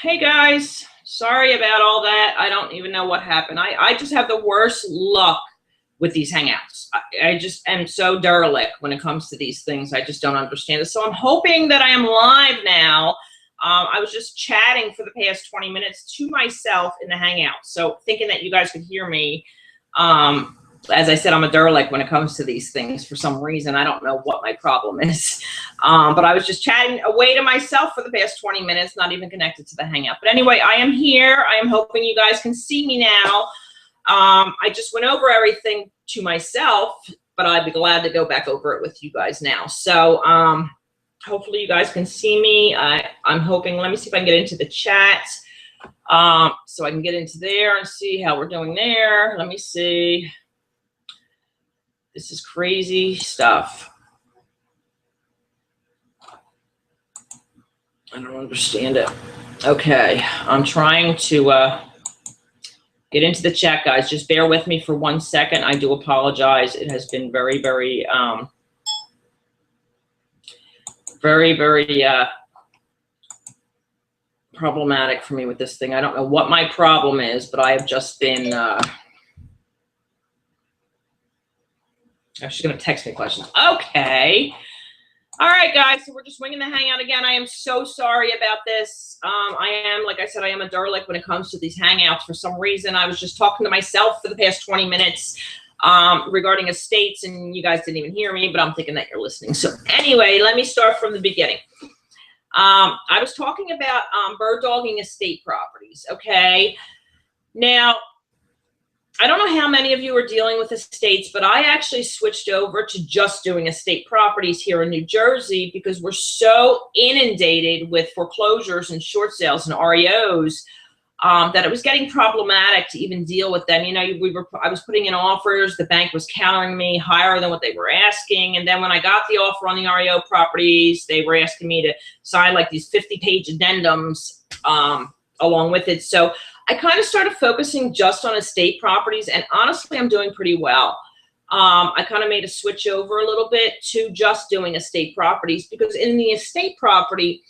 Hey guys, sorry about all that. I don't even know what happened. I just have the worst luck with these hangouts. I just am so derelict when it comes to these things. I just don't understand it. So I'm hoping that I am live now. I was just chatting for the past 20 minutes to myself in the hangout. So thinking that you guys could hear me. As I said, I'm a derelict when it comes to these things for some reason. I don't know what my problem is. But I was just chatting away to myself for the past 20 minutes, not even connected to the hangout. But anyway, I am here. I am hoping you guys can see me now. I just went over everything to myself, but I'd be glad to go back over it with you guys now. So hopefully you guys can see me. I'm hoping, let me see if I can get into the chat. So I can get into there and see how we're doing there. Let me see. This is crazy stuff. I don't understand it. Okay, I'm trying to get into the chat, guys. Just bear with me for 1 second. I do apologize. It has been very, very problematic for me with this thing. I don't know what my problem is, but I have just been she's going to text me questions. Okay. All right, guys. So we're just winging the hangout again. I am so sorry about this. Like I said, I am a derelict when it comes to these hangouts. For some reason, I was just talking to myself for the past 20 minutes regarding estates, and you guys didn't even hear me, but I'm thinking that you're listening. So anyway, let me start from the beginning. I was talking about bird dogging estate properties, okay? Now, I don't know how many of you are dealing with estates, but I actually switched over to just doing estate properties here in New Jersey because we're so inundated with foreclosures and short sales and REOs that it was getting problematic to even deal with them. You know, I was putting in offers, the bank was countering me higher than what they were asking, and then when I got the offer on the REO properties, they were asking me to sign like these 50-page addendums along with it. So I kind of started focusing just on estate properties, and honestly, I'm doing pretty well. I kind of made a switch over a little bit to just doing estate properties because in the estate property,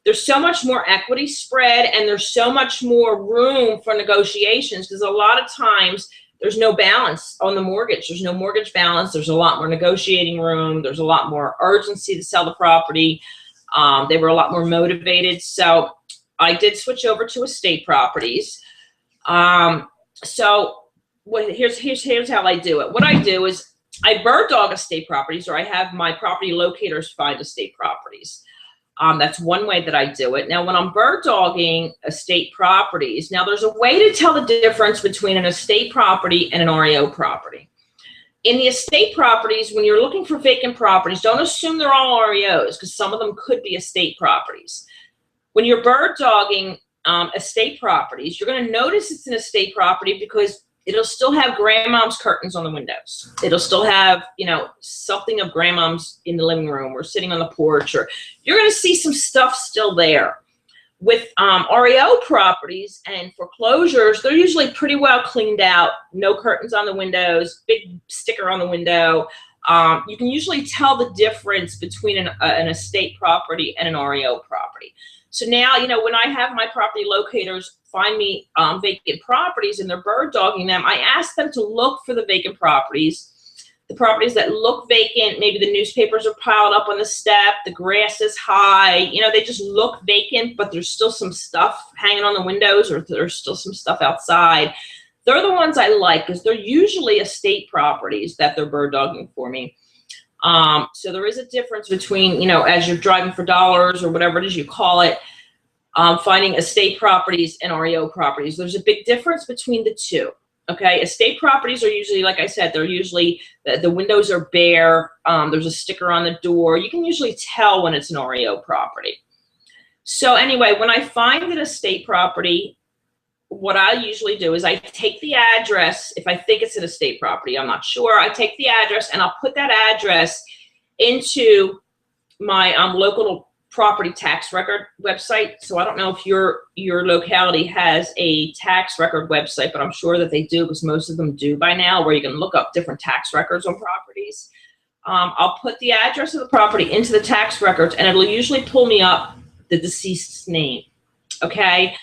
there's so much more equity spread and there's so much more room for negotiations because a lot of times there's no balance on the mortgage. There's no mortgage balance. There's a lot more negotiating room. There's a lot more urgency to sell the property. They were a lot more motivated. So I did switch over to estate properties. Here's how I do it. What I do is I bird dog estate properties, or I have my property locators find estate properties. That's one way that I do it. Now, when I'm bird dogging estate properties, now there's a way to tell the difference between an estate property and an REO property. In the estate properties, when you're looking for vacant properties, don't assume they're all REOs because some of them could be estate properties. When you're bird dogging estate properties, you're going to notice it's an estate property because it'll still have grandmom's curtains on the windows. It'll still have, you know, something of grandmom's in the living room or sitting on the porch, or you're going to see some stuff still there. With REO properties and foreclosures, they're usually pretty well cleaned out, no curtains on the windows, big sticker on the window. You can usually tell the difference between an estate property and an REO property. So now, you know, when I have my property locators find me vacant properties and they're bird dogging them, I ask them to look for the vacant properties. The properties that look vacant, maybe the newspapers are piled up on the step, the grass is high, you know, they just look vacant, but there's still some stuff hanging on the windows or there's still some stuff outside. They're the ones I like because they're usually estate properties that they're bird dogging for me. So there is a difference between, you know, as you're driving for dollars or whatever it is you call it, finding estate properties and REO properties. There's a big difference between the two. Okay, estate properties are usually, like I said, they're usually, the windows are bare. There's a sticker on the door. You can usually tell when it's an REO property. So anyway, when I find an estate property, what I usually do is I take the address. If I think it's an estate property, I'm not sure. I take the address and I'll put that address into my local property tax record website. So I don't know if your locality has a tax record website, but I'm sure that they do because most of them do by now, where you can look up different tax records on properties. I'll put the address of the property into the tax records and it'll usually pull me up the deceased's name. okay?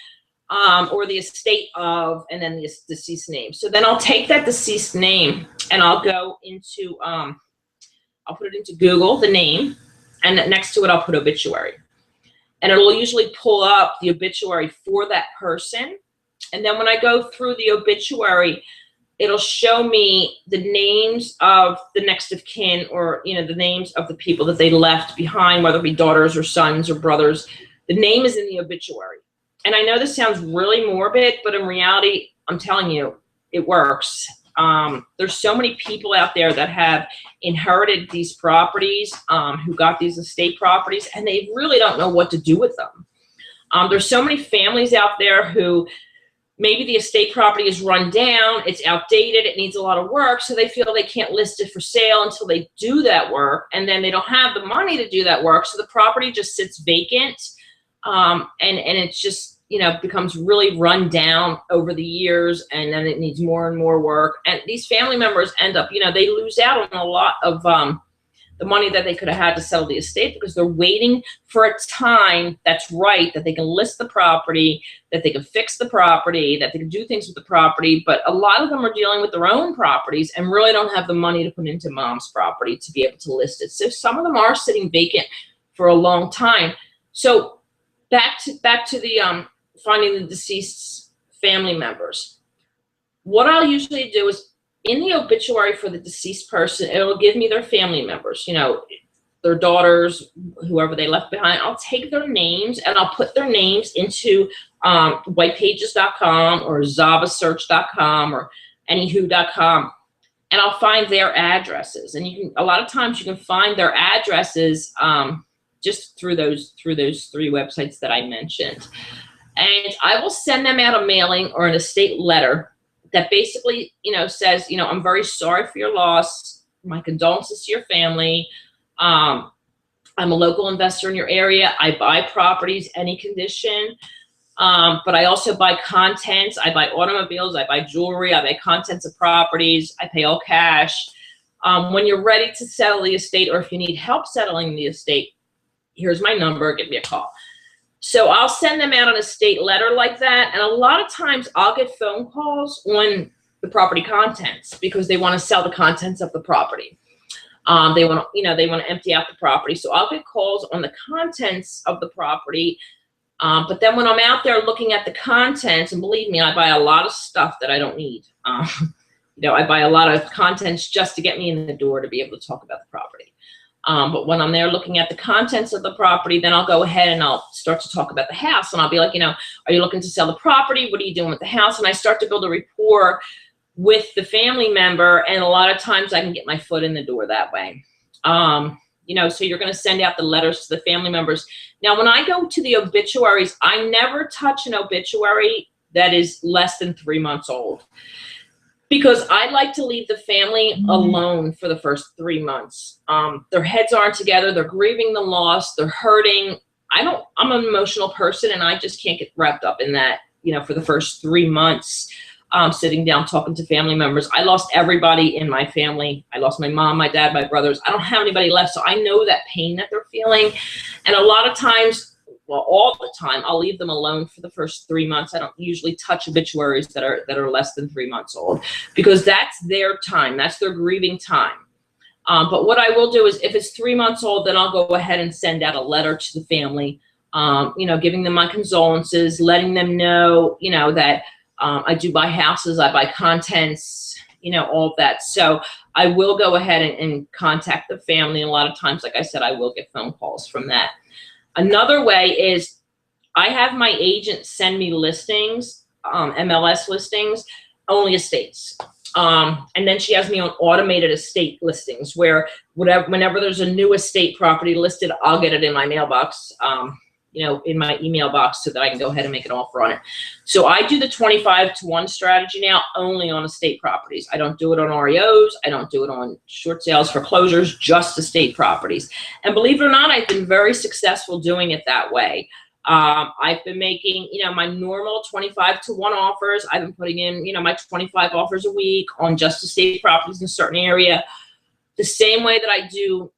Or the estate of, and then the deceased name. So then I'll take that deceased name and I'll go into, I'll put it into Google, the name, and next to it I'll put obituary. And it'll usually pull up the obituary for that person. And then when I go through the obituary, it'll show me the names of the next of kin, or, you know, the names of the people that they left behind, whether it be daughters or sons or brothers. The name is in the obituary. And I know this sounds really morbid, but in reality, I'm telling you, it works. There's so many people out there that have inherited these properties, who got these estate properties, and they really don't know what to do with them. There's so many families out there who maybe the estate property is run down, it's outdated, it needs a lot of work, so they feel they can't list it for sale until they do that work, and then they don't have the money to do that work, so the property just sits vacant, and it's just, you know, becomes really run down over the years, and then it needs more and more work. And these family members end up, you know, they lose out on a lot of the money that they could have had to sell the estate, because they're waiting for a time that's right, that they can list the property, that they can fix the property, that they can do things with the property. But a lot of them are dealing with their own properties and really don't have the money to put into mom's property to be able to list it. So some of them are sitting vacant for a long time. So back to the finding the deceased family members. What I'll usually do is, in the obituary for the deceased person, it'll give me their family members, you know, their daughters, whoever they left behind. I'll take their names and I'll put their names into whitepages.com or zavasearch.com or anywho.com, and I'll find their addresses. And you can, a lot of times you can find their addresses just through those 3 websites that I mentioned. And I will send them out a mailing or an estate letter that basically, you know, says, you know, I'm very sorry for your loss. My condolences to your family. I'm a local investor in your area. I buy properties, any condition. But I also buy contents. I buy automobiles. I buy jewelry. I buy contents of properties. I pay all cash. When you're ready to settle the estate, or if you need help settling the estate, here's my number. Give me a call. So I'll send them out an estate letter like that. And a lot of times I'll get phone calls on the property contents, because they want to sell the contents of the property. They want to, you know, they want to empty out the property. So I'll get calls on the contents of the property. But then when I'm out there looking at the contents, and believe me, I buy a lot of stuff that I don't need. You know, I buy a lot of contents just to get me in the door to be able to talk about the property. But when I'm there looking at the contents of the property, then I'll go ahead and I'll start to talk about the house. And I'll be like, you know, are you looking to sell the property? What are you doing with the house? And I start to build a rapport with the family member. And a lot of times I can get my foot in the door that way. You know, so you're going to send out the letters to the family members. Now, when I go to the obituaries, I never touch an obituary that is less than 3 months old, because I like to leave the family alone for the first 3 months. Their heads aren't together. They're grieving the loss. They're hurting. I'm an emotional person, and I just can't get wrapped up in that, you know, for the first 3 months, sitting down, talking to family members. I lost everybody in my family. I lost my mom, my dad, my brothers. I don't have anybody left. So I know that pain that they're feeling. And a lot of times, well, all the time, I'll leave them alone for the first 3 months. I don't usually touch obituaries that are less than 3 months old, because that's their time. That's their grieving time. But what I will do is, if it's 3 months old, then I'll go ahead and send out a letter to the family, you know, giving them my condolences, letting them know, you know, that I do buy houses, I buy contents, you know, all of that. So I will go ahead and contact the family. And a lot of times, like I said, I will get phone calls from that. Another way is, I have my agent send me listings, MLS listings, only estates. And then she has me on automated estate listings, where whenever there's a new estate property listed, I'll get it in my mailbox, you know, in my email box, so that I can go ahead and make an offer on it. So I do the 25-to-1 strategy now only on estate properties. I don't do it on REOs. I don't do it on short sales, foreclosures, just estate properties. And believe it or not, I've been very successful doing it that way. I've been making, you know, my normal 25-to-1 offers. I've been putting in, you know, my 25 offers a week on just estate properties in a certain area. The same way that I do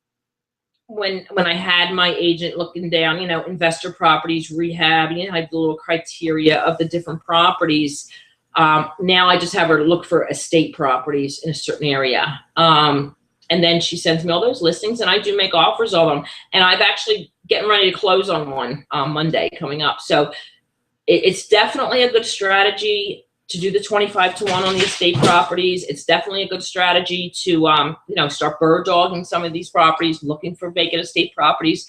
when I had my agent looking down, you know, investor properties, rehab, you know, I had the little criteria of the different properties. Now I just have her look for estate properties in a certain area. And then she sends me all those listings, and I do make offers on them. And I've actually getting ready to close on one Monday coming up. So it's definitely a good strategy to do the 25 to 1 on the estate properties. It's definitely a good strategy to, you know, start bird dogging some of these properties, looking for vacant estate properties.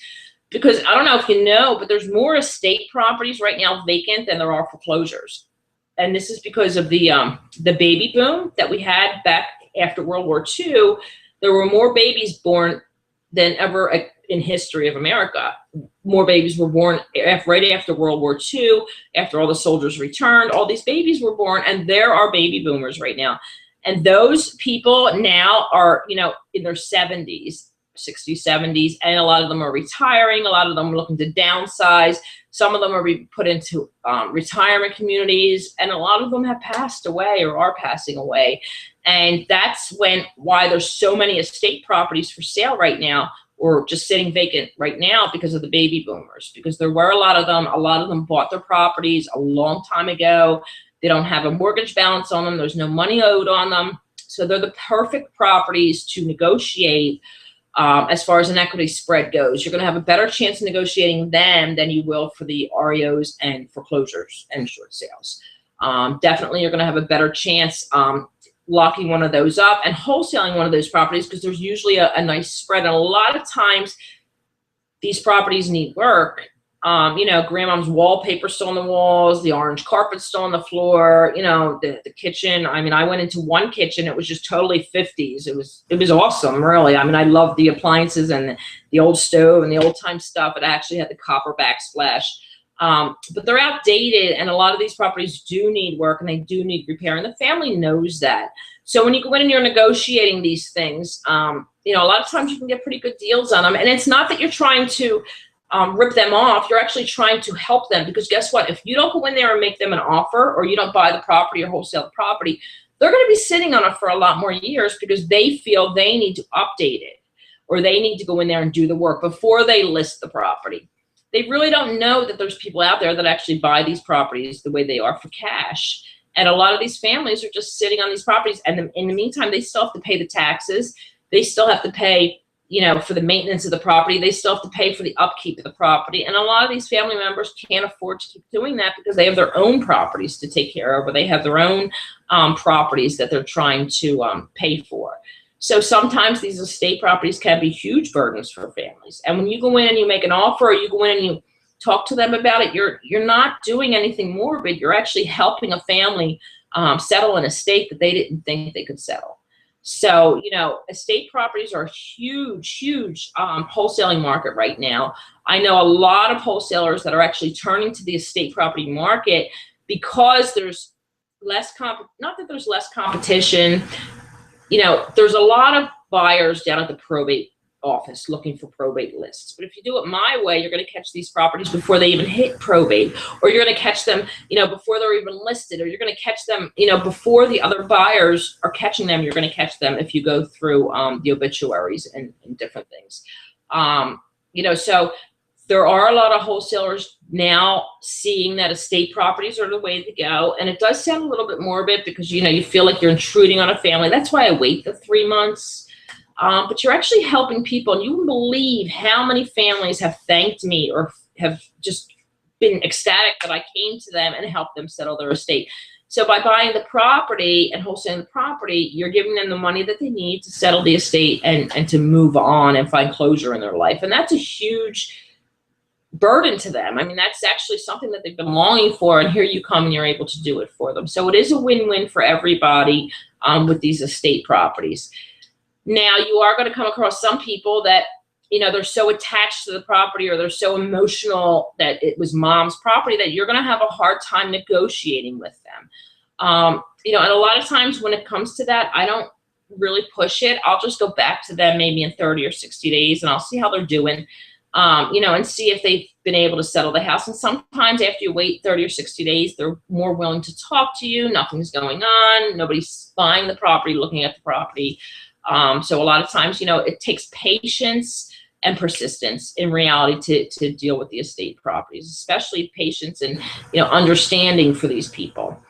Because I don't know if you know, but there's more estate properties right now vacant than there are foreclosures. And this is because of the baby boom that we had back after World War II. There were more babies born than ever in history of America. More babies were born right after World War II, after all the soldiers returned. All these babies were born, and there are baby boomers right now. And those people now are, you know, in their 70s, 60s, 70s, and a lot of them are retiring. A lot of them are looking to downsize. Some of them are being put into retirement communities, and a lot of them have passed away or are passing away. And that's why there's so many estate properties for sale right now, or just sitting vacant right now, because of the baby boomers. Because there were a lot of them bought their properties a long time ago. They don't have a mortgage balance on them. There's no money owed on them. So they're the perfect properties to negotiate. As far as an equity spread goes, you're going to have a better chance of negotiating them than you will for the REOs and foreclosures and short sales. Definitely, you're going to have a better chance locking one of those up and wholesaling one of those properties, because there's usually a nice spread. And a lot of times, these properties need work. You know, grandmom's wallpaper still on the walls, the orange carpet still on the floor, you know, the kitchen. I mean, I went into one kitchen, it was just totally 50s. It was awesome, really. I mean, I loved the appliances and the old stove and the old time stuff. It actually had the copper backsplash. But they're outdated, and a lot of these properties do need work, and they do need repair, and the family knows that. So when you go in and you're negotiating these things, you know, a lot of times you can get pretty good deals on them. And it's not that you're trying to rip them off. You're actually trying to help them, because guess what? If you don't go in there and make them an offer, or you don't buy the property or wholesale the property, they're going to be sitting on it for a lot more years, because they feel they need to update it, or they need to go in there and do the work before they list the property. They really don't know that there's people out there that actually buy these properties the way they are for cash. And a lot of these families are just sitting on these properties. And in the meantime, they still have to pay the taxes. They still have to pay, you know, for the maintenance of the property. They still have to pay for the upkeep of the property. And a lot of these family members can't afford to keep doing that, because they have their own properties to take care of, or they have their own properties that they're trying to pay for. So sometimes these estate properties can be huge burdens for families. And when you go in and you make an offer, or you go in and you talk to them about it, you're not doing anything morbid. You're actually helping a family settle an estate that they didn't think they could settle. So, you know, estate properties are a huge, huge wholesaling market right now. I know a lot of wholesalers that are actually turning to the estate property market, because there's less not that there's less competition. You know, there's a lot of buyers down at the probate office looking for probate lists. But if you do it my way, you're going to catch these properties before they even hit probate, or you're going to catch them, you know, before they're even listed, or you're going to catch them, you know, before the other buyers are catching them. You're going to catch them if you go through the obituaries and different things. You know, so there are a lot of wholesalers now seeing that estate properties are the way to go. And it does sound a little bit morbid, because, you know, you feel like you're intruding on a family. That's why I wait the 3 months. But you're actually helping people. And you wouldn't believe how many families have thanked me, or have just been ecstatic that I came to them and helped them settle their estate. So by buying the property and wholesaling the property, you're giving them the money that they need to settle the estate and to move on and find closure in their life. And that's a huge burden to them. I mean, that's actually something that they've been longing for, and here you come and you're able to do it for them. So it is a win-win for everybody with these estate properties. Now, you are going to come across some people that, you know, they're so attached to the property, or they're so emotional that it was mom's property, that you're going to have a hard time negotiating with them. You know, and a lot of times when it comes to that, I don't really push it. I'll just go back to them maybe in 30 or 60 days, and I'll see how they're doing. You know, and see if they've been able to settle the house. And sometimes after you wait 30 or 60 days, they're more willing to talk to you. Nothing's going on. Nobody's buying the property, looking at the property. So a lot of times, you know, it takes patience and persistence in reality to deal with the estate properties, especially patience and, you know, understanding for these people.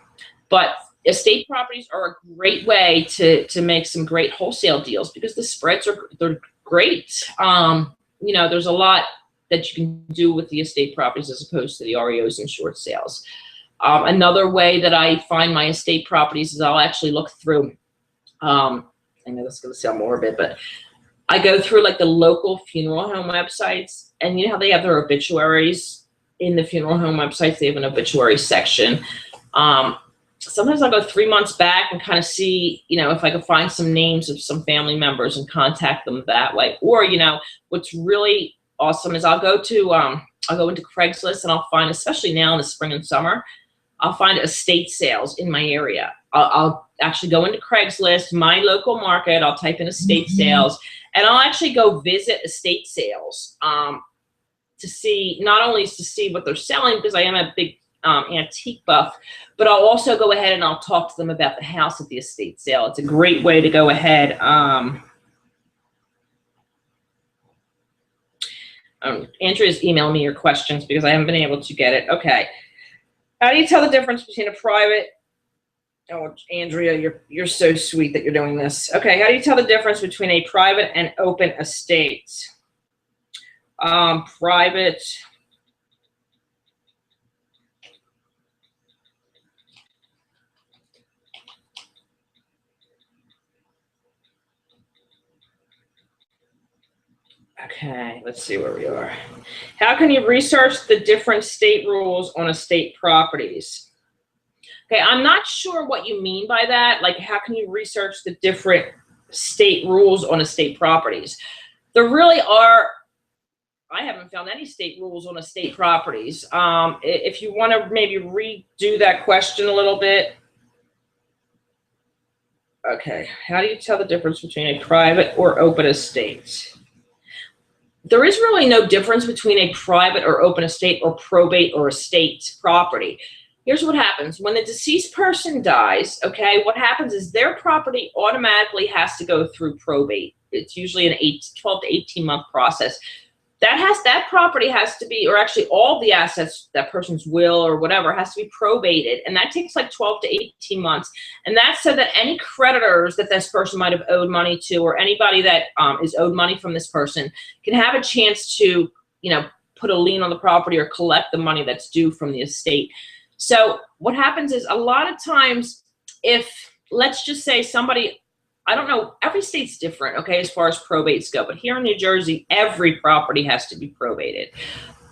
But estate properties are a great way to make some great wholesale deals because the spreads they're great. You know, there's a lot that you can do with the estate properties as opposed to the REOs and short sales. Another way that I find my estate properties is I'll actually look through, I know this is going to sound morbid, but I go through like the local funeral home websites, and you know how they have their obituaries in the funeral home websites? They have an obituary section. Sometimes I'll go 3 months back and kind of see, you know, if I can find some names of some family members and contact them that way. Or, you know, what's really awesome is I'll go into Craigslist and I'll find, especially now in the spring and summer, I'll find estate sales in my area. I'll actually go into Craigslist, my local market, I'll type in estate sales, and I'll actually go visit estate sales to see, not only to see what they're selling, because I am a big antique buff, but I'll also go ahead and I'll talk to them about the house at the estate sale. It's a great way to go ahead. Andrea's emailing me your questions because I haven't been able to get it. Okay. How do you tell the difference between a private? Oh, Andrea, you're so sweet that you're doing this. Okay. How do you tell the difference between a private and open estate? Private. Okay, let's see where we are. How can you research the different state rules on estate properties? Okay, I'm not sure what you mean by that. Like, how can you research the different state rules on estate properties? There really are, I haven't found any state rules on estate properties. If you want to maybe redo that question a little bit. Okay, how do you tell the difference between a private or open estate? There is really no difference between a private or open estate or probate or estate property. Here's what happens. When the deceased person dies, okay, what happens is their property automatically has to go through probate. It's usually an 12 to 18 month process. That property has to be, or actually all the assets, that person's will or whatever, has to be probated. And that takes like 12 to 18 months. And that's so that any creditors that this person might have owed money to, or anybody that is owed money from this person, can have a chance to, you know, put a lien on the property or collect the money that's due from the estate. So what happens is a lot of times, if, let's just say somebody, I don't know, every state's different, okay, as far as probates go. But here in New Jersey, every property has to be probated,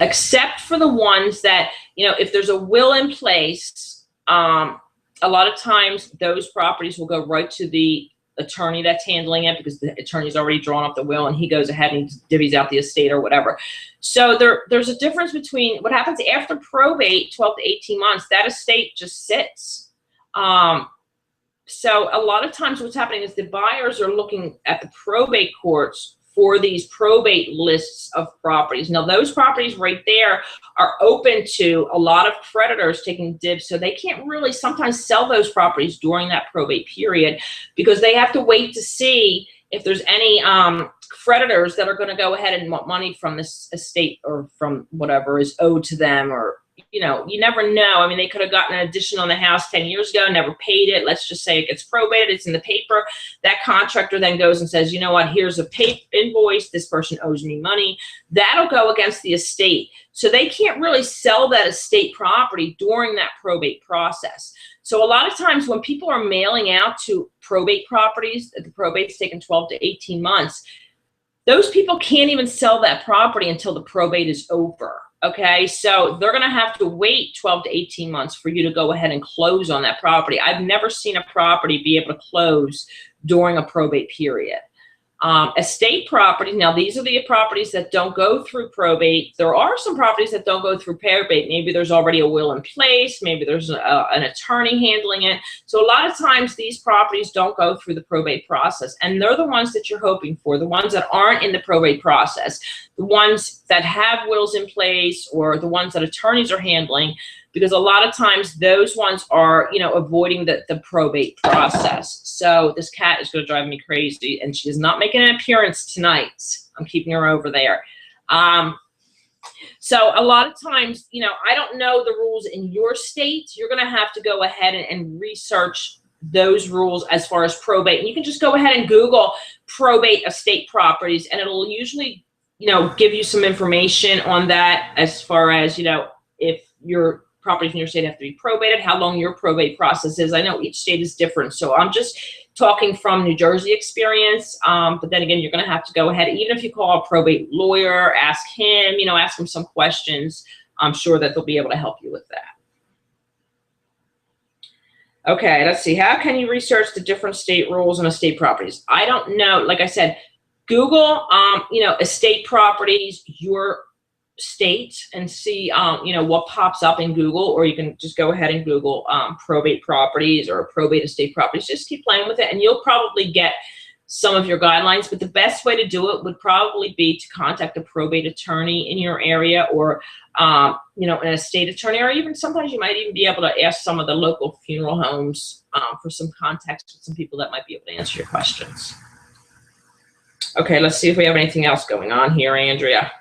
except for the ones that, you know, if there's a will in place, a lot of times those properties will go right to the attorney that's handling it, because the attorney's already drawn up the will and he goes ahead and divvies out the estate or whatever. So there's a difference between what happens after probate, 12 to 18 months, that estate just sits. So a lot of times what's happening is the buyers are looking at the probate courts for these probate lists of properties. Now, those properties right there are open to a lot of creditors taking dibs, so they can't really sometimes sell those properties during that probate period, because they have to wait to see if there's any creditors that are going to go ahead and want money from this estate or from whatever is owed to them, or, you know, you never know. I mean, they could have gotten an addition on the house 10 years ago, never paid it. Let's just say it gets probated, it's in the paper. That contractor then goes and says, you know what, here's a invoice, this person owes me money. That'll go against the estate. So they can't really sell that estate property during that probate process. So a lot of times when people are mailing out to probate properties, the probate's taken 12 to 18 months, those people can't even sell that property until the probate is over. Okay, so they're going to have to wait 12 to 18 months for you to go ahead and close on that property. I've never seen a property be able to close during a probate period. Estate property, now these are the properties that don't go through probate. There are some properties that don't go through probate. Maybe there's already a will in place. Maybe there's an attorney handling it. So a lot of times these properties don't go through the probate process, and they're the ones that you're hoping for, the ones that aren't in the probate process, the ones that have wills in place, or the ones that attorneys are handling. because a lot of times those ones are, you know, avoiding the probate process. So this cat is going to drive me crazy, and she is not making an appearance tonight. I'm keeping her over there. So a lot of times, you know, I don't know the rules in your state. You're going to have to go ahead and research those rules as far as probate. And you can just go ahead and Google probate estate properties, and it'll usually, you know, give you some information on that as far as, you know, if your properties in your state have to be probated, how long your probate process is. I know each state is different, so I'm just talking from New Jersey experience. But then again, you're going to have to go ahead, even if you call a probate lawyer, ask him, you know, ask him some questions. I'm sure that they'll be able to help you with that. Okay, let's see. How can you research the different state rules on estate properties? I don't know. Like I said, Google, you know, estate properties, your state, and see, you know, what pops up in Google, or you can just go ahead and Google probate properties or probate estate properties. Just keep playing with it, and you'll probably get some of your guidelines. But the best way to do it would probably be to contact a probate attorney in your area, or you know, an estate attorney, or even sometimes you might even be able to ask some of the local funeral homes for some context with some people that might be able to answer your questions. Okay, let's see if we have anything else going on here, Andrea.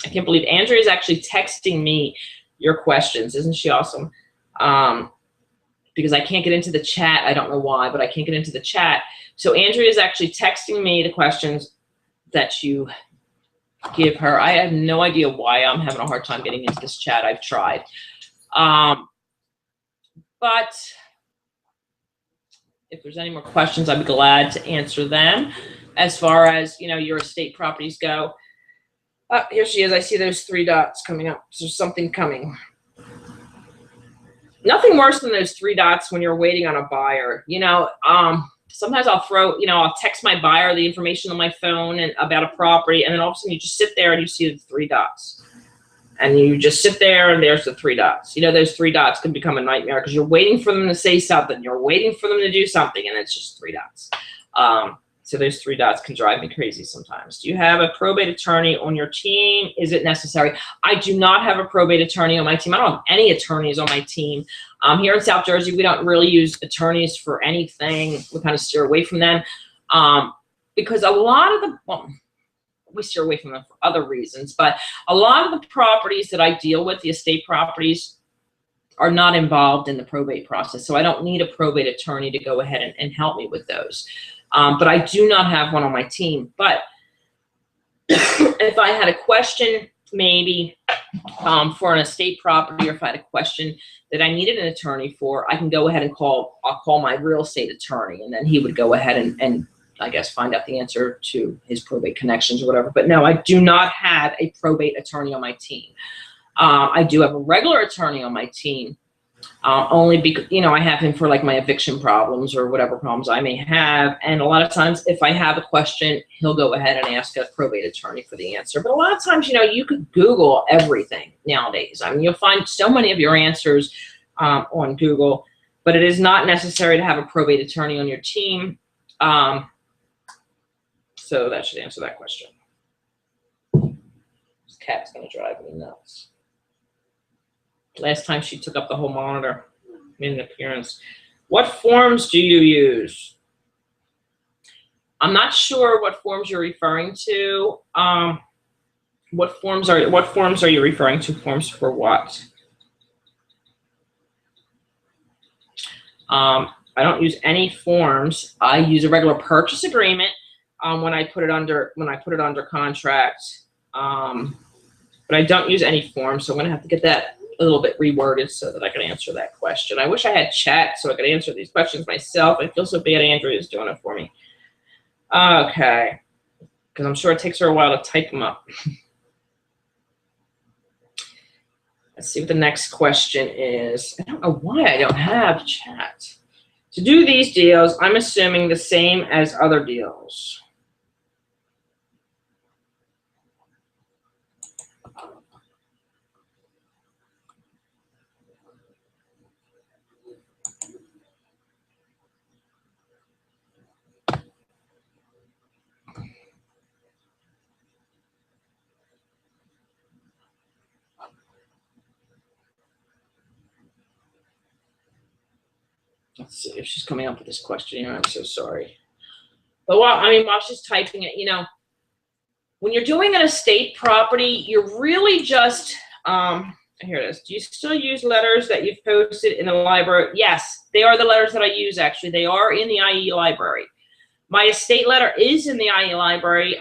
I can't believe Andrea is actually texting me your questions. Isn't she awesome? Because I can't get into the chat. I don't know why, but I can't get into the chat. So Andrea is actually texting me the questions that you give her. I have no idea why I'm having a hard time getting into this chat. I've tried. But if there's any more questions, I'd be glad to answer them. As far as, you know, your estate properties go. Here she is. I see those 3 dots coming up. There's something coming. Nothing worse than those 3 dots when you're waiting on a buyer. You know, sometimes I'll throw, you know, I'll text my buyer the information on my phone and about a property, and then all of a sudden you just sit there and you see the 3 dots. And you just sit there and there's the 3 dots. You know, those 3 dots can become a nightmare because you're waiting for them to say something. You're waiting for them to do something, and it's just 3 dots. So those 3 dots can drive me crazy sometimes. Do you have a probate attorney on your team? Is it necessary? I do not have a probate attorney on my team. I don't have any attorneys on my team. Here in South Jersey, we don't really use attorneys for anything. We kind of steer away from them because a lot of the, well, we steer away from them for other reasons, but a lot of the properties that I deal with, the estate properties, are not involved in the probate process. So I don't need a probate attorney to go ahead and help me with those. But I do not have one on my team. But if I had a question, maybe for an estate property, or if I had a question that I needed an attorney for, I can go ahead and I'll call my real estate attorney, and then he would go ahead and I guess find out the answer to his probate connections or whatever. But no, I do not have a probate attorney on my team. I do have a regular attorney on my team. Only because, you know, I have him for like my eviction problems or whatever problems I may have. And a lot of times if I have a question, he'll go ahead and ask a probate attorney for the answer. But a lot of times, you know, you could Google everything nowadays. I mean, you'll find so many of your answers on Google, but it is not necessary to have a probate attorney on your team. So that should answer that question. This cat's going to drive me nuts. Last time she took up the whole monitor, made an appearance. What forms do you use? I'm not sure what forms you're referring to. What forms are you referring to? Forms for what? I don't use any forms. I use a regular purchase agreement when I put it under contract. But I don't use any forms, so I'm gonna have to get that a little bit reworded so that I can answer that question. I wish I had chat so I could answer these questions myself. I feel so bad Andrea's doing it for me. Okay, because I'm sure it takes her a while to type them up. Let's see what the next question is. I don't know why I don't have chat. To do these deals, I'm assuming the same as other deals. Let's see if she's coming up with this question. I'm so sorry. But while she's typing it, when you're doing an estate property, you're really just, here it is. Do you still use letters that you've posted in the library? Yes, they are the letters that I use, actually. They are in the IE library. My estate letter is in the IE library,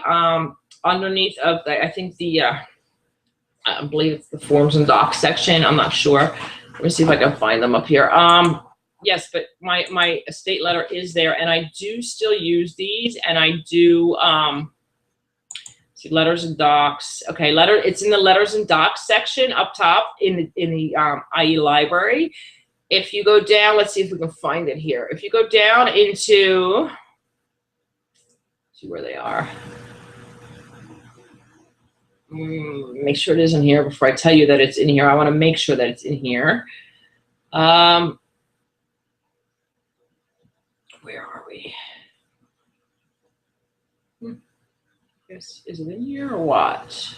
underneath of, I think I believe it's the forms and docs section. I'm not sure. Let me see if I can find them up here. Yes, but my estate letter is there, and I do still use these, and I do, see, letters and docs. Okay, it's in the letters and docs section up top in the IE library. If you go down, let's see if we can find it here. If you go down into, see where they are. Make sure it is in here before I tell you that it's in here. I want to make sure that it's in here. Where are we? Is it in here or what?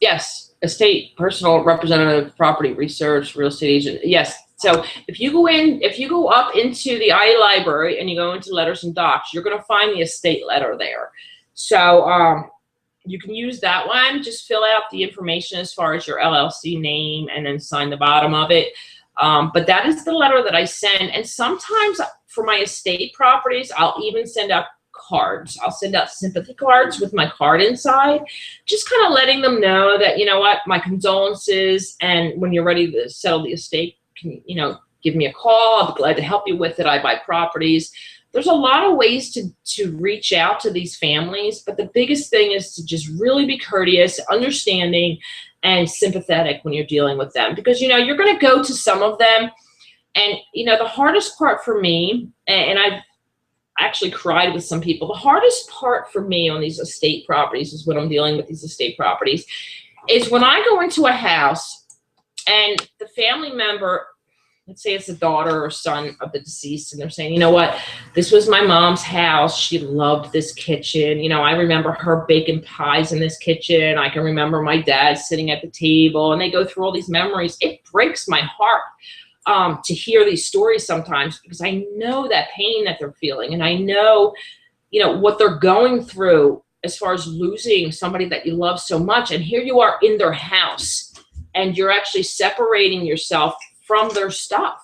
Yes, estate, personal representative, property research, real estate agent. Yes. So if you go up into the IE library and you go into letters and docs, you're going to find the estate letter there. So you can use that one. Just fill out the information as far as your LLC name and then sign the bottom of it. But that is the letter that I send. And sometimes for my estate properties, I'll even send out cards. I'll send out sympathy cards with my card inside, just kind of letting them know that, you know what, my condolences, and when you're ready to settle the estate, can you give me a call. I'll be glad to help you with it. I buy properties. There's a lot of ways to reach out to these families, but the biggest thing is to just really be courteous, understanding, and sympathetic when you're dealing with them, because you're going to go to some of them, and the hardest part for me, and I've actually cried with some people, the hardest part for me on these estate properties is when I'm dealing with these estate properties is when I go into a house and the family member, let's say it's the daughter or son of the deceased, and they're saying, you know what, this was my mom's house. She loved this kitchen. I remember her baking pies in this kitchen. I can remember my dad sitting at the table, and they go through all these memories. It breaks my heart to hear these stories sometimes, because I know that pain that they're feeling, and I know, what they're going through as far as losing somebody that you love so much. And here you are in their house, and you're actually separating yourself from their stuff,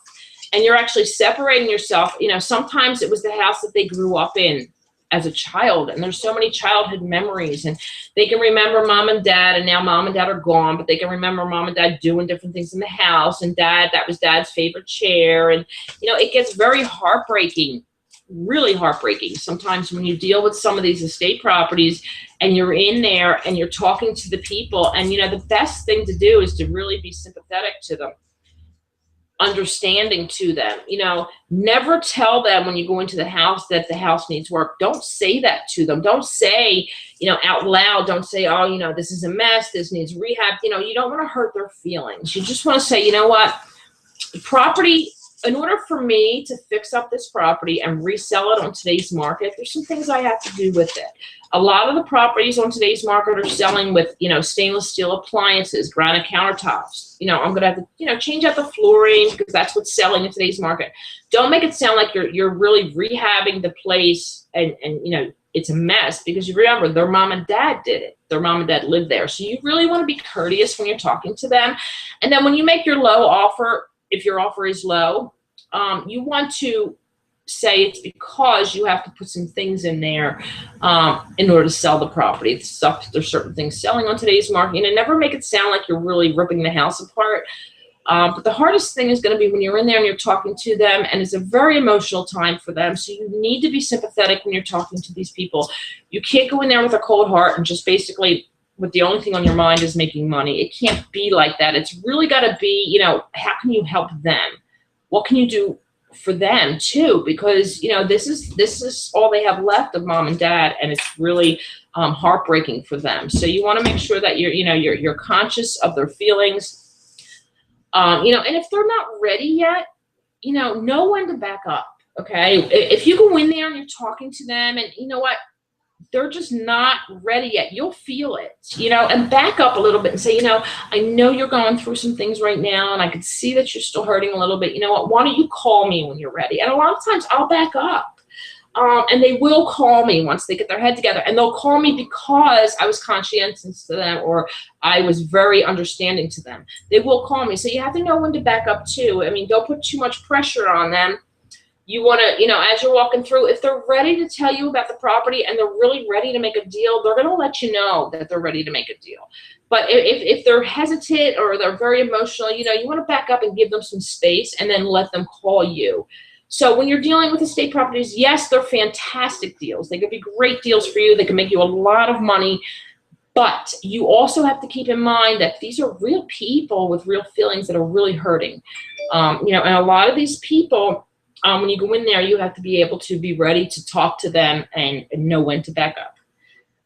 and you're actually separating yourself. Sometimes it was the house that they grew up in as a child, and there's so many childhood memories, and they can remember mom and dad, and now mom and dad are gone, but they can remember mom and dad doing different things in the house, and that was dad's favorite chair. And it gets very heartbreaking, really heartbreaking sometimes when you deal with some of these estate properties and you're in there and you're talking to the people, and the best thing to do is to really be sympathetic to them, understanding to them. Never tell them when you go into the house that the house needs work. Don't say that to them. Don't say, out loud, don't say, oh, this is a mess, this needs rehab. You don't want to hurt their feelings. You just want to say, you know what, the property, in order for me to fix up this property and resell it on today's market, there's some things I have to do with it. A lot of the properties on today's market are selling with, stainless steel appliances, granite countertops. I'm going to have to, change out the flooring, because that's what's selling in today's market. Don't make it sound like you're really rehabbing the place and it's a mess, because you remember their mom and dad did it. Their mom and dad lived there. So you really want to be courteous when you're talking to them. And then when you make your low offer, if your offer is low, you want to say it's because you have to put some things in there in order to sell the property. There's certain things selling on today's market, and never make it sound like you're really ripping the house apart. But the hardest thing is going to be when you're in there and you're talking to them, and it's a very emotional time for them. So you need to be sympathetic when you're talking to these people. You can't go in there with a cold heart and just basically, with the only thing on your mind is making money. It can't be like that. It's really got to be, how can you help them? What can you do for them too? Because, this is all they have left of mom and dad, and it's really heartbreaking for them. So you want to make sure that you're conscious of their feelings. And if they're not ready yet, know when to back up. Okay. If you go in there and you're talking to them, and you know what, they're just not ready yet. You'll feel it, you know, and back up a little bit and say, you know, I know you're going through some things right now, and I can see that you're still hurting a little bit. You know what? Why don't you call me when you're ready? And a lot of times I'll back up. And they will call me once they get their head together, and they'll call me because I was conscientious to them, or I was very understanding to them. They will call me. So you have to know when to back up too. I mean, don't put too much pressure on them. You want to, you know, as you're walking through, if they're ready to tell you about the property and they're really ready to make a deal, they're going to let you know that they're ready to make a deal. But if they're hesitant or they're very emotional, you know, you want to back up and give them some space and then let them call you. So when you're dealing with estate properties, yes, they're fantastic deals. They could be great deals for you. They can make you a lot of money. But you also have to keep in mind that these are real people with real feelings that are really hurting. You know, and a lot of these people, when you go in there, you have to be able to be ready to talk to them and know when to back up.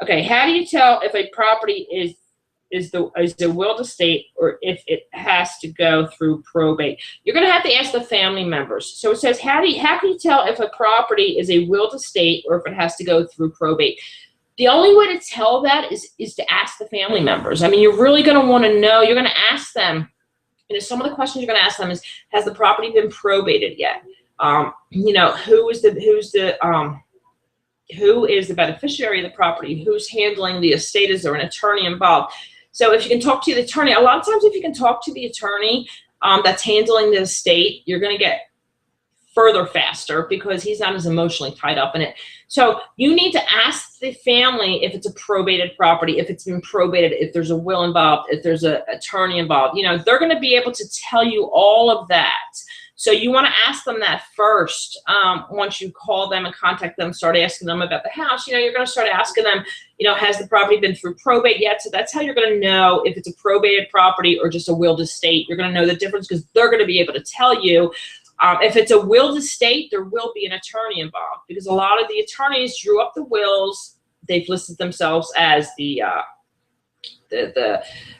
Okay, how do you tell if a property is the willed estate or if it has to go through probate? You're going to have to ask the family members. So it says, how can you tell if a property is a willed estate or if it has to go through probate? The only way to tell that is to ask the family members. I mean, you're really going to want to know. You're going to ask them. You know, some of the questions you're going to ask them is, has the property been probated yet? You know, who is the beneficiary of the property? Who's handling the estate? Is there an attorney involved? So if you can talk to the attorney, a lot of times if you can talk to the attorney that's handling the estate, you're going to get further faster because he's not as emotionally tied up in it. So you need to ask the family if it's a probated property, if it's been probated, if there's a will involved, if there's an attorney involved. You know, they're going to be able to tell you all of that. So you want to ask them that first. Once you call them and contact them, start asking them about the house, you know, you're going to start asking them, you know, has the property been through probate yet? So that's how you're going to know if it's a probated property or just a willed estate. You're going to know the difference because they're going to be able to tell you. If it's a willed estate, there will be an attorney involved because a lot of the attorneys drew up the wills. They've listed themselves as the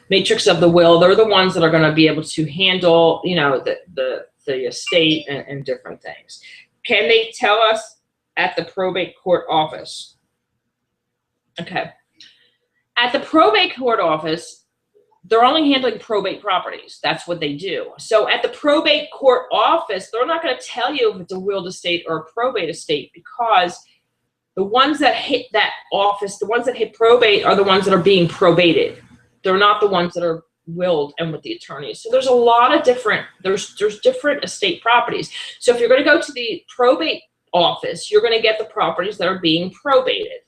matrix of the will. They're the ones that are going to be able to handle, you know, the estate and different things. Can they tell us at the probate court office? Okay. At the probate court office, they're only handling probate properties. That's what they do. So at the probate court office, they're not going to tell you if it's a willed estate or a probate estate because the ones that hit that office, the ones that hit probate are the ones that are being probated. They're not the ones that are willed and with the attorneys. So there's a lot of different, there's different estate properties. So if you're going to go to the probate office, you're going to get the properties that are being probated.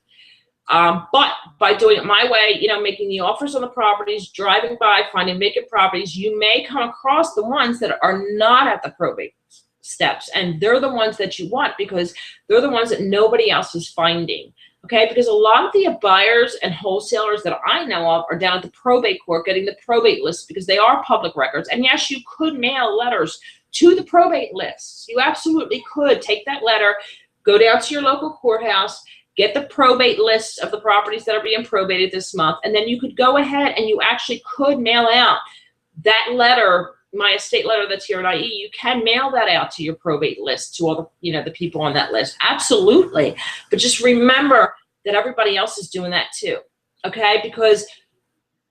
But by doing it my way, you know, making the offers on the properties, driving by, finding vacant properties, you may come across the ones that are not at the probate steps. And they're the ones that you want because they're the ones that nobody else is finding. Okay, because a lot of the buyers and wholesalers that I know of are down at the probate court getting the probate lists because they are public records. And yes, you could mail letters to the probate lists. You absolutely could take that letter, go down to your local courthouse, get the probate lists of the properties that are being probated this month, and then you could go ahead and you actually could mail out that letter, my estate letter that's here at IE. You can mail that out to your probate list, to all the, you know, the people on that list. Absolutely. But just remember that everybody else is doing that too, okay? Because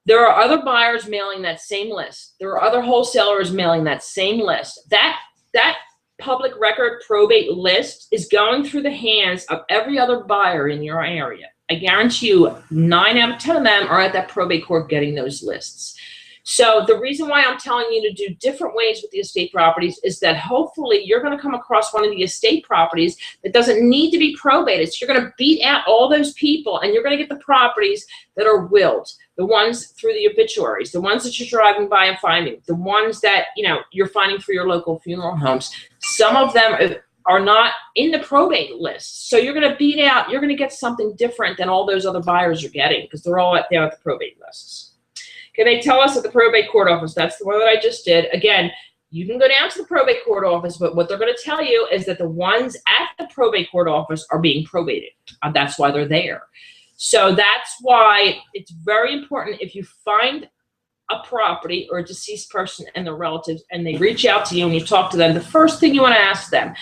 there are other buyers mailing that same list. There are other wholesalers mailing that same list. That public record probate list is going through the hands of every other buyer in your area. I guarantee you 9 out of 10 of them are at that probate court getting those lists. So the reason why I'm telling you to do different ways with the estate properties is that hopefully you're going to come across one of the estate properties that doesn't need to be probated. So you're going to beat out all those people and you're going to get the properties that are willed, the ones through the obituaries, the ones that you're driving by and finding, the ones that, you know, you're finding through your local funeral homes. Some of them are not in the probate list. So you're going to beat out, you're going to get something different than all those other buyers are getting because they're all there at the probate lists. Can they tell us at the probate court office? That's the one that I just did. Again, you can go down to the probate court office, but what they're going to tell you is that the ones at the probate court office are being probated. That's why they're there. So that's why it's very important if you find a property or a deceased person and their relatives, and they reach out to you and you talk to them, the first thing you want to ask them,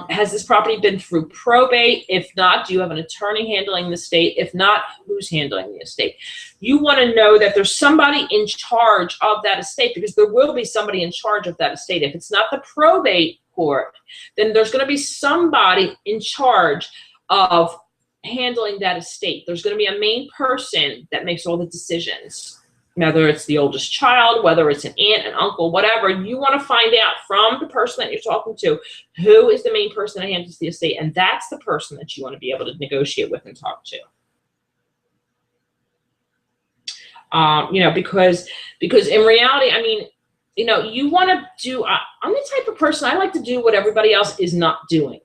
has this property been through probate? If not, do you have an attorney handling the estate? If not, who's handling the estate? You want to know that there's somebody in charge of that estate, because there will be somebody in charge of that estate. If it's not the probate court, then there's going to be somebody in charge of handling that estate. There's going to be a main person that makes all the decisions. Whether it's the oldest child, whether it's an aunt, an uncle, whatever, you want to find out from the person that you're talking to who is the main person that handles the estate, and that's the person that you want to be able to negotiate with and talk to. Because in reality, I mean, you want to do. I'm the type of person, I like to do what everybody else is not doing.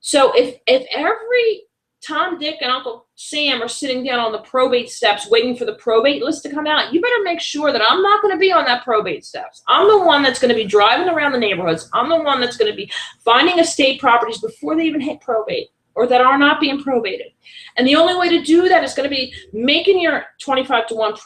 So if every Tom, Dick, and Uncle Sam are sitting down on the probate steps waiting for the probate list to come out, you better make sure that I'm not going to be on that probate steps. I'm the one that's going to be driving around the neighborhoods. I'm the one that's going to be finding estate properties before they even hit probate or that are not being probated. And the only way to do that is going to be making your 25-to-1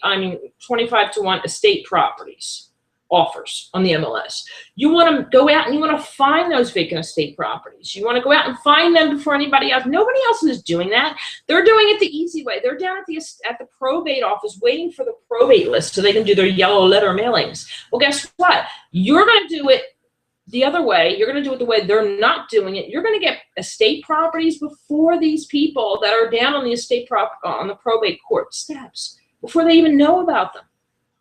25-to-1 estate properties offers on the MLS. You want to go out and you want to find those vacant estate properties. You want to go out and find them before anybody else. Nobody else is doing that. They're doing it the easy way. They're down at the probate office waiting for the probate list so they can do their yellow letter mailings. Well, guess what? You're going to do it the other way. You're going to do it the way they're not doing it. You're going to get estate properties before these people that are down on the on the probate court steps, before they even know about them.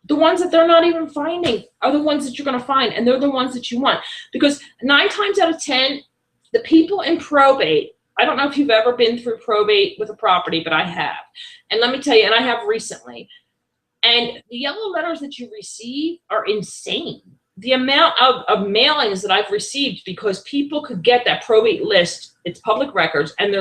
The ones that they're not even finding are the ones that you're going to find, and they're the ones that you want. Because 9 times out of 10, the people in probate, I don't know if you've ever been through probate with a property, but I have. And let me tell you, and I have recently. And the yellow letters that you receive are insane. The amount of mailings that I've received because people could get that probate list, it's public records, and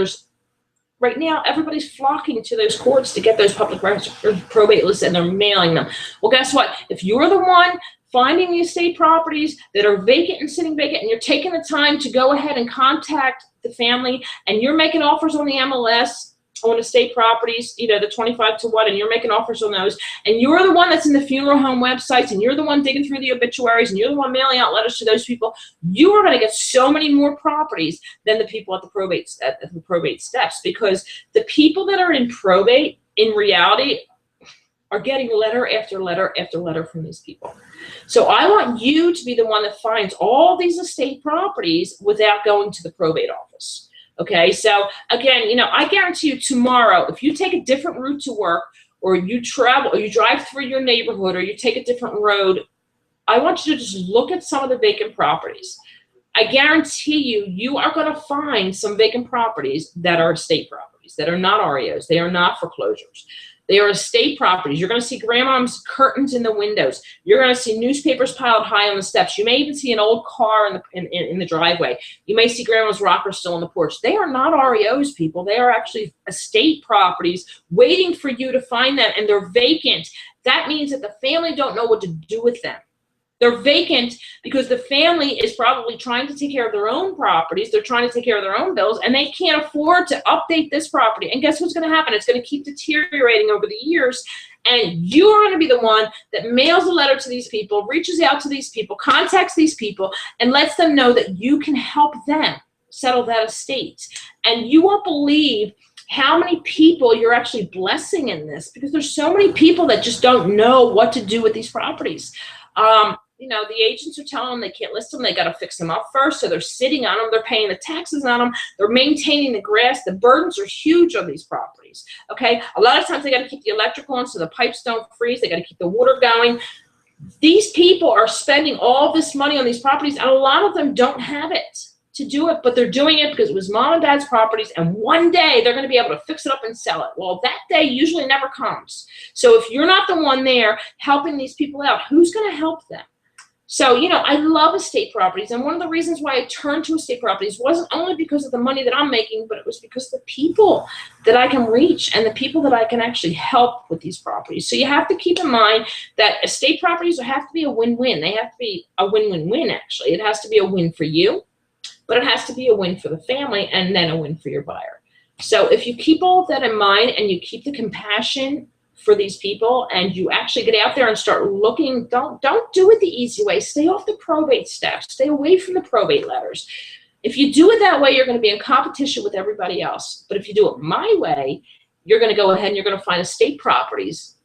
right now, everybody's flocking to those courts to get those public records or probate lists, and they're mailing them. Well, guess what? If you're the one finding the estate properties that are vacant and sitting vacant, and you're taking the time to go ahead and contact the family, and you're making offers on the MLS on estate properties, the 25-to-1, and you're making offers on those, and you're the one that's in the funeral home websites, and you're the one digging through the obituaries, and you're the one mailing out letters to those people, you are going to get so many more properties than the people at the probate steps, because the people that are in probate, in reality, are getting letter after letter after letter from these people. So I want you to be the one that finds all these estate properties without going to the probate office. Okay, so again, I guarantee you tomorrow, if you take a different route to work, or you travel, or you drive through your neighborhood, or you take a different road, I want you to just look at some of the vacant properties. I guarantee you are going to find some vacant properties that are estate properties, that are not REOs. They are not foreclosures. They are estate properties. You're going to see grandmom's curtains in the windows. You're going to see newspapers piled high on the steps. You may even see an old car in the driveway. You may see grandma's rocker still on the porch. They are not REOs, people. They are actually estate properties waiting for you to find them, and they're vacant. That means that the family don't know what to do with them. They're vacant because the family is probably trying to take care of their own properties. They're trying to take care of their own bills, and they can't afford to update this property. And guess what's going to happen? It's going to keep deteriorating over the years, and you're going to be the one that mails a letter to these people, reaches out to these people, contacts these people, and lets them know that you can help them settle that estate. And you won't believe how many people you're actually blessing in this, because there's so many people that just don't know what to do with these properties. The agents are telling them they can't list them. They got to fix them up first. So they're sitting on them. They're paying the taxes on them. They're maintaining the grass. The burdens are huge on these properties. Okay. A lot of times they got to keep the electrical on so the pipes don't freeze. They got to keep the water going. These people are spending all this money on these properties, and a lot of them don't have it to do it, but they're doing it because it was mom and dad's properties, and one day they're going to be able to fix it up and sell it. Well, that day usually never comes. So if you're not the one there helping these people out, who's going to help them? So, I love estate properties, and one of the reasons why I turned to estate properties wasn't only because of the money that I'm making, but it was because of the people that I can reach and the people that I can actually help with these properties. So you have to keep in mind that estate properties have to be a win-win. They have to be a win-win-win, actually. It has to be a win for you, but it has to be a win for the family, and then a win for your buyer. So if you keep all of that in mind and you keep the compassion for these people and you actually get out there and start looking, don't do it the easy way. Stay off the probate steps. Stay away from the probate letters. If you do it that way, you're going to be in competition with everybody else. But if you do it my way, you're going to go ahead and you're going to find estate properties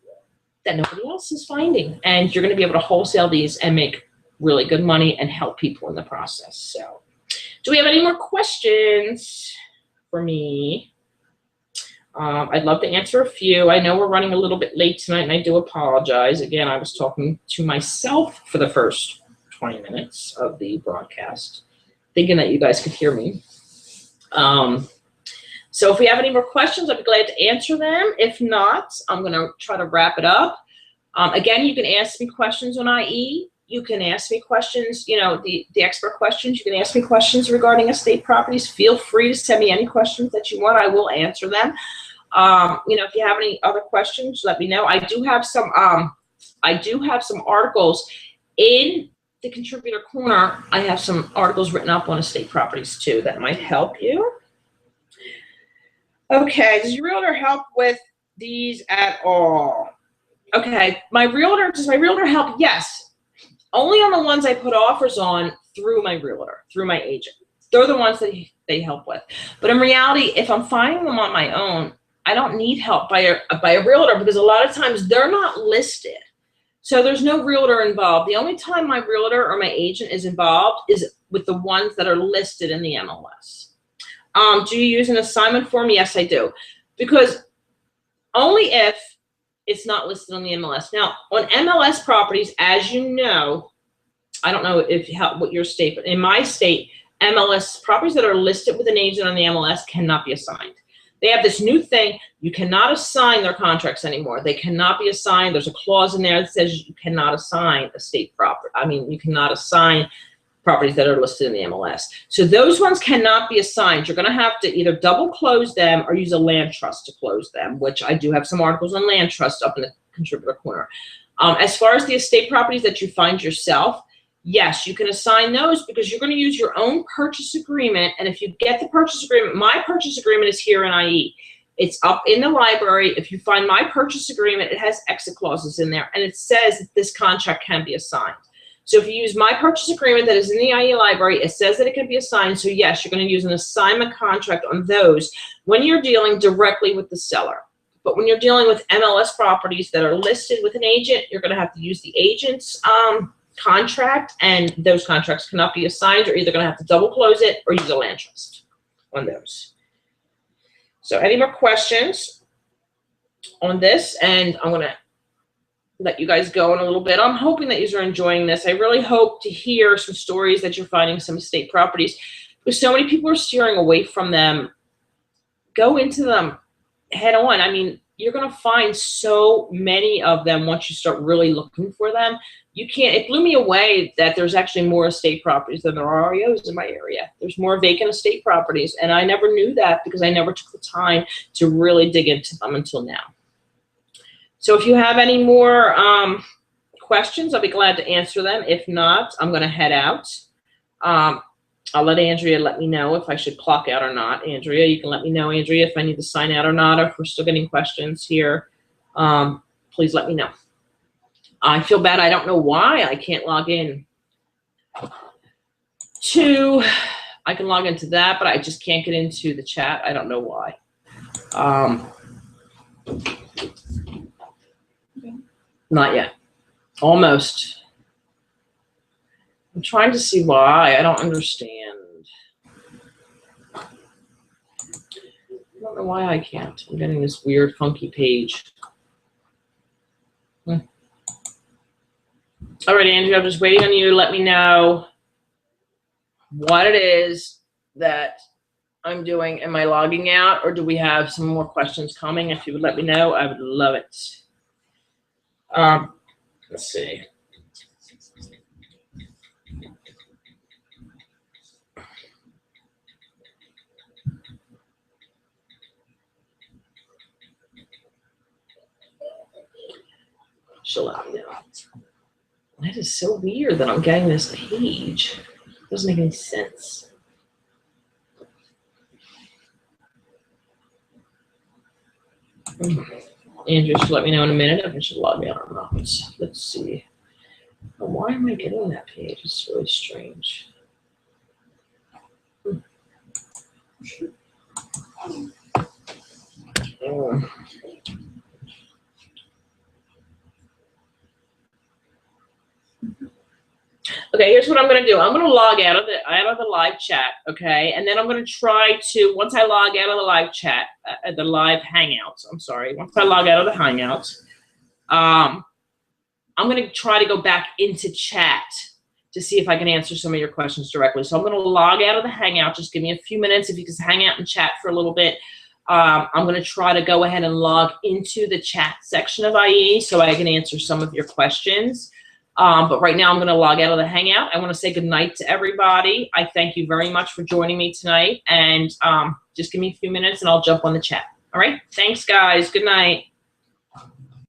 that nobody else is finding. And you're going to be able to wholesale these and make really good money and help people in the process. So do we have any more questions for me? I'd love to answer a few. I know we're running a little bit late tonight, and I do apologize. Again, I was talking to myself for the first 20 minutes of the broadcast, thinking that you guys could hear me. So if we have any more questions, I'd be glad to answer them. If not, I'm going to try to wrap it up. Again, you can ask me questions on IE. You can ask me questions, you know, the expert questions. You can ask me questions regarding estate properties. Feel free to send me any questions that you want. I will answer them. You know, if you have any other questions, let me know. I do have some articles in the Contributor Corner. I have some articles written up on estate properties too that might help you. Okay, does your realtor help with these at all? Okay, does my realtor help? Yes. Only on the ones I put offers on through my realtor, through my agent. They're the ones that they help with. But in reality, if I'm finding them on my own, I don't need help by a realtor because a lot of times they're not listed. So there's no realtor involved. The only time my realtor or my agent is involved is with the ones that are listed in the MLS. Do you use an assignment form? Yes, I do. Because only if it's not listed on the MLS. Now, on MLS properties, as you know, I don't know what your state, but in my state, MLS properties that are listed with an agent on the MLS cannot be assigned. They have this new thing. You cannot assign their contracts anymore. They cannot be assigned. There's a clause in there that says you cannot assign estate property. I mean, you cannot assign properties that are listed in the MLS. So those ones cannot be assigned. You're going to have to either double close them or use a land trust to close them, which I do have some articles on land trust up in the Contributor Corner. As far as the estate properties that you find yourself, yes, you can assign those because you're going to use your own purchase agreement. And if you get the purchase agreement, my purchase agreement is here in IE. It's up in the library. If you find my purchase agreement, it has exit clauses in there, and it says that this contract can be assigned. So if you use my purchase agreement that is in the IE library, it says that it can be assigned. So yes, you're going to use an assignment contract on those when you're dealing directly with the seller. But when you're dealing with MLS properties that are listed with an agent, you're going to have to use the agent's contract, and those contracts cannot be assigned. You're either going to have to double close it or use a land trust on those. So any more questions on this? And I'm going to let you guys go in a little bit. I'm hoping that you are enjoying this. I really hope to hear some stories that you're finding some estate properties because so many people are steering away from them. Go into them head on. I mean, you're going to find so many of them once you start really looking for them. You can't, it blew me away that there's actually more estate properties than there are REOs in my area. There's more vacant estate properties, and I never knew that because I never took the time to really dig into them until now. So if you have any more questions, I'll be glad to answer them. If not, I'm going to head out. I'll let Andrea let me know if I should clock out or not. Andrea, you can let me know, Andrea, if I need to sign out or not, or if we're still getting questions here. Please let me know. I feel bad. I don't know why I can't log in to, I can log into that, but I just can't get into the chat. I don't know why. Not yet. Almost. I'm trying to see why. I don't understand. I don't know why I can't. I'm getting this weird, funky page. All right, Andrea, I'm just waiting on you to let me know what it is that I'm doing. Am I logging out, or do we have some more questions coming? If you would let me know, I would love it. Let's see. She'll let me know. That is so weird that I'm getting this page. It doesn't make any sense. Andrew should let me know in a minute if I should log out or not. Let's see. Oh, why am I getting that page? It's really strange. Oh. Okay, here's what I'm going to do. I'm going to log out of the live chat, okay? And then I'm going to try to, once I log out of the live chat, the live hangouts, I'm sorry. Once I log out of the hangouts, I'm going to try to go back into chat to see if I can answer some of your questions directly. So I'm going to log out of the hangout. Just give me a few minutes. If you can hang out and chat for a little bit. I'm going to try to go ahead and log into the chat section of IE so I can answer some of your questions. But right now I'm going to log out of the hangout. I want to say good night to everybody. I thank you very much for joining me tonight. And just give me a few minutes and I'll jump on the chat. All right. Thanks, guys. Good night.